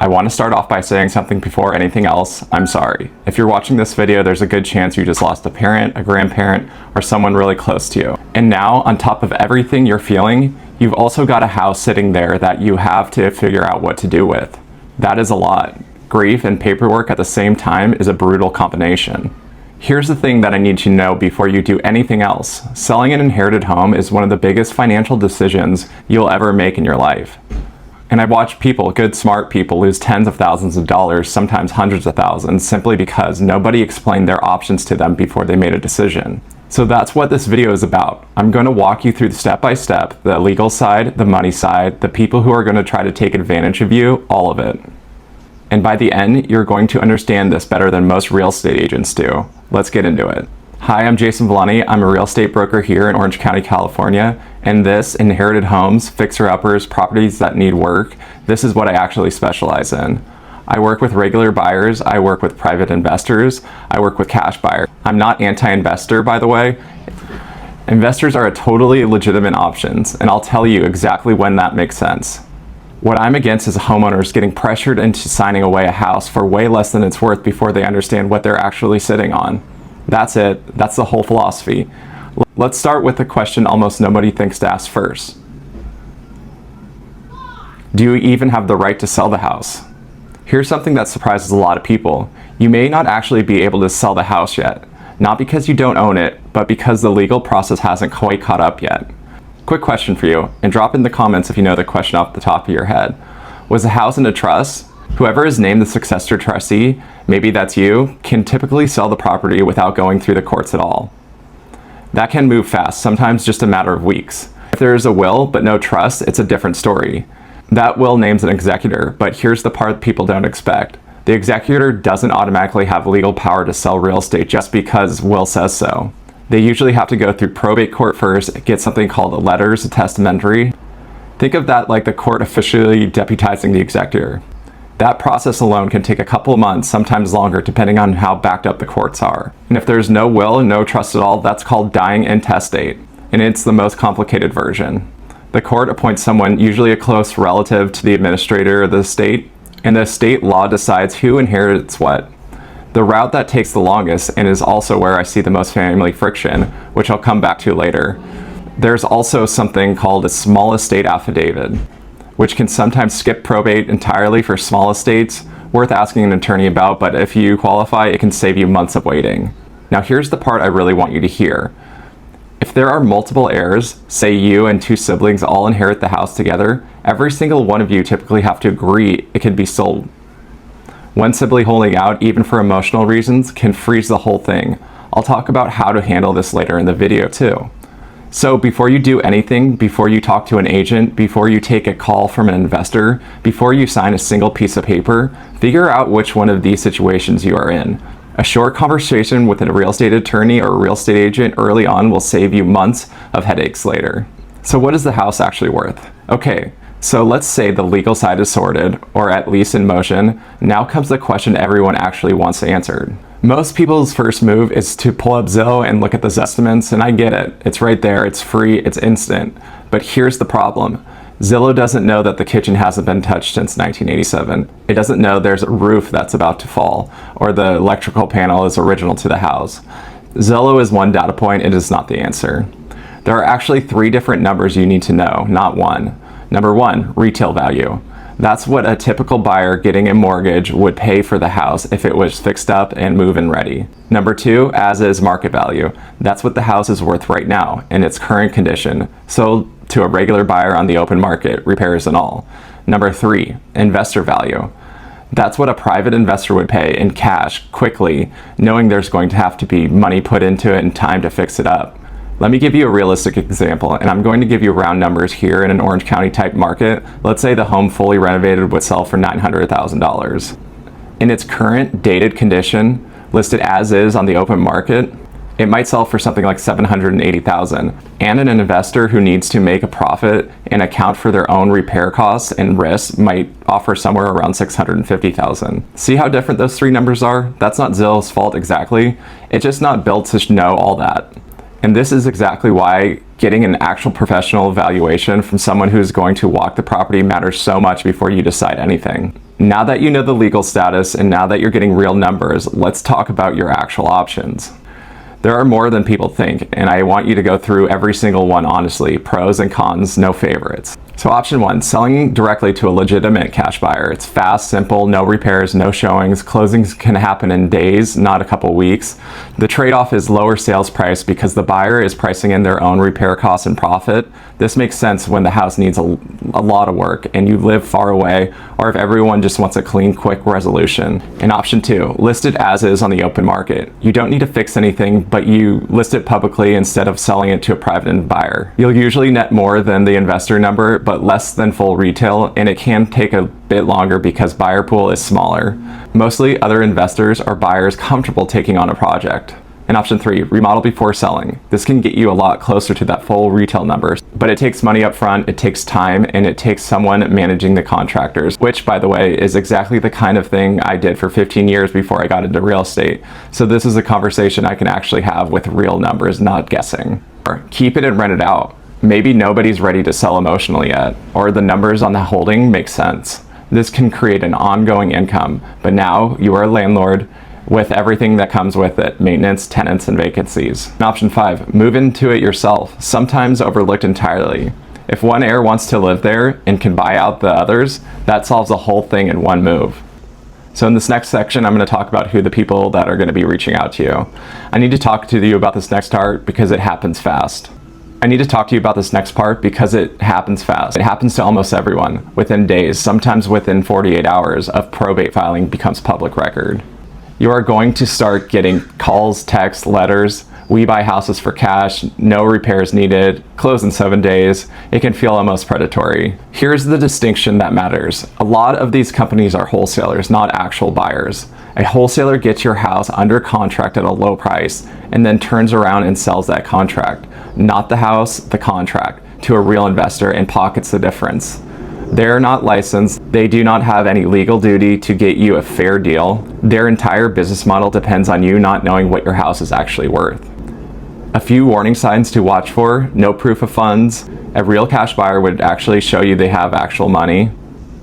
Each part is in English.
I want to start off by saying something before anything else. I'm sorry. If you're watching this video, there's a good chance you just lost a parent, a grandparent, or someone really close to you. And now, on top of everything you're feeling, you've also got a house sitting there that you have to figure out what to do with. That is a lot. Grief and paperwork at the same time is a brutal combination. Here's the thing that I need you to know before you do anything else. Selling an inherited home is one of the biggest financial decisions you'll ever make in your life. And I've watched people, good smart people, lose tens of thousands of dollars, sometimes hundreds of thousands, simply because nobody explained their options to them before they made a decision. So that's what this video is about. I'm going to walk you through the step-by-step, the legal side, the money side, the people who are going to try to take advantage of you, all of it. And by the end, you're going to understand this better than most real estate agents do. Let's get into it. Hi, I'm Jason Villani. I'm a real estate broker here in Orange County, California. And this, inherited homes, fixer-uppers, properties that need work, this is what I actually specialize in. I work with regular buyers, I work with private investors, I work with cash buyers. I'm not anti-investor, by the way. Investors are a totally legitimate option, and I'll tell you exactly when that makes sense. What I'm against is homeowners getting pressured into signing away a house for way less than it's worth before they understand what they're actually sitting on. That's it. That's the whole philosophy. Let's start with the question almost nobody thinks to ask first. Do you even have the right to sell the house? Here's something that surprises a lot of people. You may not actually be able to sell the house yet. Not because you don't own it, but because the legal process hasn't quite caught up yet. Quick question for you, and drop in the comments if you know the question off the top of your head. Was the house in a trust? Whoever is named the successor trustee, maybe that's you, can typically sell the property without going through the courts at all. That can move fast, sometimes just a matter of weeks. If there is a will but no trust, it's a different story. That will names an executor, but here's the part people don't expect. The executor doesn't automatically have legal power to sell real estate just because will says so. They usually have to go through probate court first, get something called a letters testamentary. Think of that like the court officially deputizing the executor. That process alone can take a couple of months, sometimes longer, depending on how backed up the courts are. And if there's no will and no trust at all, that's called dying intestate, and it's the most complicated version. The court appoints someone, usually a close relative to the administrator of the estate, and the state law decides who inherits what. The route that takes the longest, and is also where I see the most family friction, which I'll come back to later. There's also something called a small estate affidavit, which can sometimes skip probate entirely for small estates, worth asking an attorney about, but if you qualify, it can save you months of waiting. Now here's the part I really want you to hear. If there are multiple heirs, say you and two siblings all inherit the house together, every single one of you typically have to agree it can be sold. One sibling holding out, even for emotional reasons, can freeze the whole thing. I'll talk about how to handle this later in the video too. So before you do anything, before you talk to an agent, before you take a call from an investor, before you sign a single piece of paper, figure out which one of these situations you are in. A short conversation with a real estate attorney or a real estate agent early on will save you months of headaches later. So what is the house actually worth? Okay. So let's say the legal side is sorted, or at least in motion. Now comes the question everyone actually wants answered. Most people's first move is to pull up Zillow and look at the estimates, and I get it. It's right there, it's free, it's instant. But here's the problem. Zillow doesn't know that the kitchen hasn't been touched since 1987. It doesn't know there's a roof that's about to fall, or the electrical panel is original to the house. Zillow is one data point, it is not the answer. There are actually 3 different numbers you need to know, not one. Number 1, retail value. That's what a typical buyer getting a mortgage would pay for the house if it was fixed up and move-in ready. Number 2, as is market value. That's what the house is worth right now in its current condition, sold to a regular buyer on the open market, repairs and all. Number 3, investor value. That's what a private investor would pay in cash quickly, knowing there's going to have to be money put into it and time to fix it up. Let me give you a realistic example, and I'm going to give you round numbers here in an Orange County type market. Let's say the home fully renovated would sell for $900,000. In its current dated condition, listed as is on the open market, it might sell for something like $780,000. And an investor who needs to make a profit and account for their own repair costs and risks might offer somewhere around $650,000. See how different those 3 numbers are? That's not Zillow's fault exactly. It's just not built to know all that. And this is exactly why getting an actual professional evaluation from someone who's going to walk the property matters so much before you decide anything. Now that you know the legal status and now that you're getting real numbers, let's talk about your actual options. There are more than people think, and I want you to go through every single one honestly, pros and cons, no favorites. So option 1, selling directly to a legitimate cash buyer. It's fast, simple, no repairs, no showings. Closings can happen in days, not a couple weeks. The trade-off is lower sales price because the buyer is pricing in their own repair costs and profit. This makes sense when the house needs a lot of work and you live far away, or if everyone just wants a clean, quick resolution. And option 2, list it as is on the open market. You don't need to fix anything, but you list it publicly instead of selling it to a private buyer. You'll usually net more than the investor number, but less than full retail, and it can take a bit longer because buyer pool is smaller. Mostly other investors or buyers comfortable taking on a project. And option 3, remodel before selling. This can get you a lot closer to that full retail numbers, but it takes money up front, it takes time, and it takes someone managing the contractors, which, by the way, is exactly the kind of thing I did for 15 years before I got into real estate. So this is a conversation I can actually have with real numbers, not guessing. Or keep it and rent it out. Maybe nobody's ready to sell emotionally yet, or the numbers on the holding make sense. This can create an ongoing income, but now you are a landlord with everything that comes with it, maintenance, tenants, and vacancies. And option 5, move into it yourself, sometimes overlooked entirely. If one heir wants to live there and can buy out the others, that solves the whole thing in one move. So in this next section, I'm going to talk about who the people that are going to be reaching out to you. I need to talk to you about this next part because it happens fast. It happens fast. It happens to almost everyone. Within days, sometimes within 48 hours of probate filing becomes public record. You are going to start getting calls, texts, letters. We buy houses for cash, no repairs needed, close in 7 days. It can feel almost predatory. Here's the distinction that matters. A lot of these companies are wholesalers, not actual buyers. A wholesaler gets your house under contract at a low price and then turns around and sells that contract, not the house, the contract, to a real investor and pockets the difference. They're not licensed. They do not have any legal duty to get you a fair deal. Their entire business model depends on you not knowing what your house is actually worth. A few warning signs to watch for: no proof of funds. A real cash buyer would actually show you they have actual money.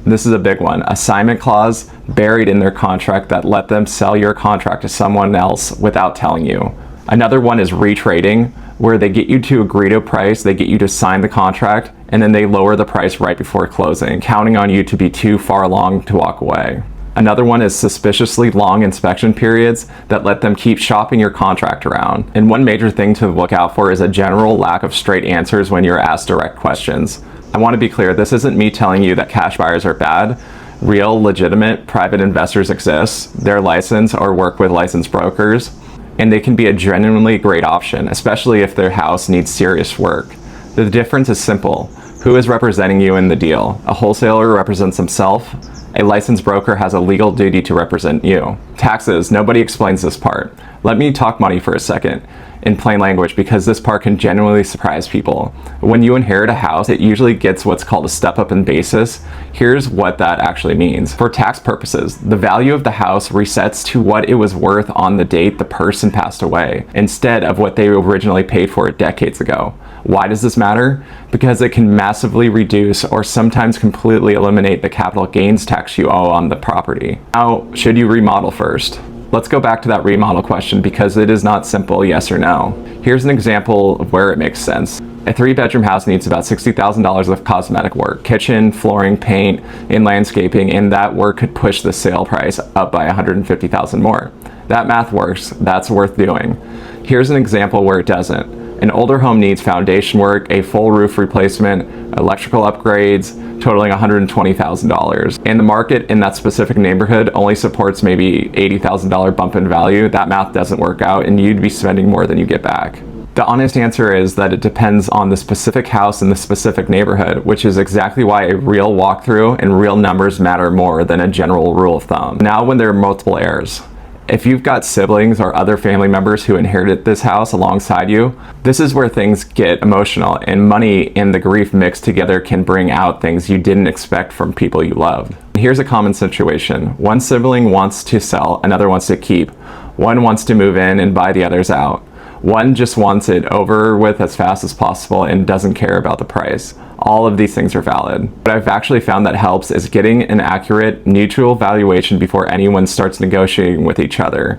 This is a big one. Assignment clause buried in their contract that let them sell your contract to someone else without telling you. Another one is retrading, where they get you to agree to a price, they get you to sign the contract, and then they lower the price right before closing, counting on you to be too far along to walk away. Another one is suspiciously long inspection periods that let them keep shopping your contract around. And one major thing to look out for is a general lack of straight answers when you're asked direct questions. I want to be clear, this isn't me telling you that cash buyers are bad. Real, legitimate, private investors exist. They're licensed or work with licensed brokers, and they can be a genuinely great option, especially if their house needs serious work. The difference is simple. Who is representing you in the deal? A wholesaler represents himself. A licensed broker has a legal duty to represent you. Taxes, nobody explains this part. Let me talk money for a second in plain language because this part can genuinely surprise people. When you inherit a house, it usually gets what's called a step up in basis. Here's what that actually means. For tax purposes, the value of the house resets to what it was worth on the date the person passed away, instead of what they originally paid for it decades ago. Why does this matter? Because it can massively reduce or sometimes completely eliminate the capital gains tax you owe on the property. Now, should you remodel first? Let's go back to that remodel question because it is not simple yes or no. Here's an example of where it makes sense. A 3-bedroom house needs about $60,000 of cosmetic work, kitchen, flooring, paint, and landscaping, and that work could push the sale price up by $150,000 more. That math works, that's worth doing. Here's an example where it doesn't. An older home needs foundation work, a full roof replacement, electrical upgrades, totaling $120,000. And the market in that specific neighborhood only supports maybe $80,000 bump in value. That math doesn't work out and you'd be spending more than you get back. The honest answer is that it depends on the specific house in the specific neighborhood, which is exactly why a real walkthrough and real numbers matter more than a general rule of thumb. Now when there are multiple heirs, if you've got siblings or other family members who inherited this house alongside you, this is where things get emotional, and money and the grief mixed together can bring out things you didn't expect from people you loved. Here's a common situation. One sibling wants to sell, another wants to keep. One wants to move in and buy the others out. One just wants it over with as fast as possible and doesn't care about the price. All of these things are valid. What I've actually found that helps is getting an accurate, neutral valuation before anyone starts negotiating with each other.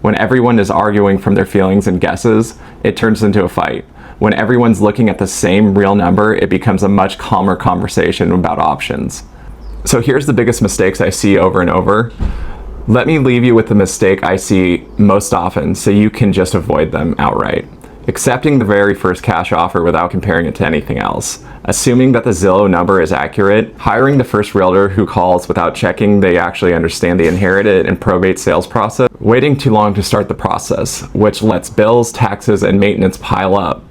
When everyone is arguing from their feelings and guesses, it turns into a fight. When everyone's looking at the same real number, it becomes a much calmer conversation about options. So here's the biggest mistakes I see over and over. Let me leave you with the mistake I see most often so you can just avoid them outright. Accepting the very first cash offer without comparing it to anything else. Assuming that the Zillow number is accurate. Hiring the first realtor who calls without checking they actually understand the inherited and probate sales process. Waiting too long to start the process, which lets bills, taxes, and maintenance pile up.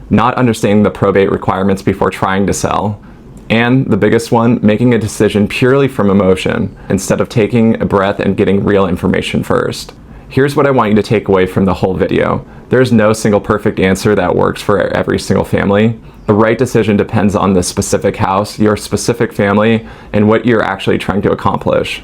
Not understanding the probate requirements before trying to sell. And the biggest one, making a decision purely from emotion instead of taking a breath and getting real information first. Here's what I want you to take away from the whole video. There's no single perfect answer that works for every single family. The right decision depends on the specific house, your specific family, and what you're actually trying to accomplish.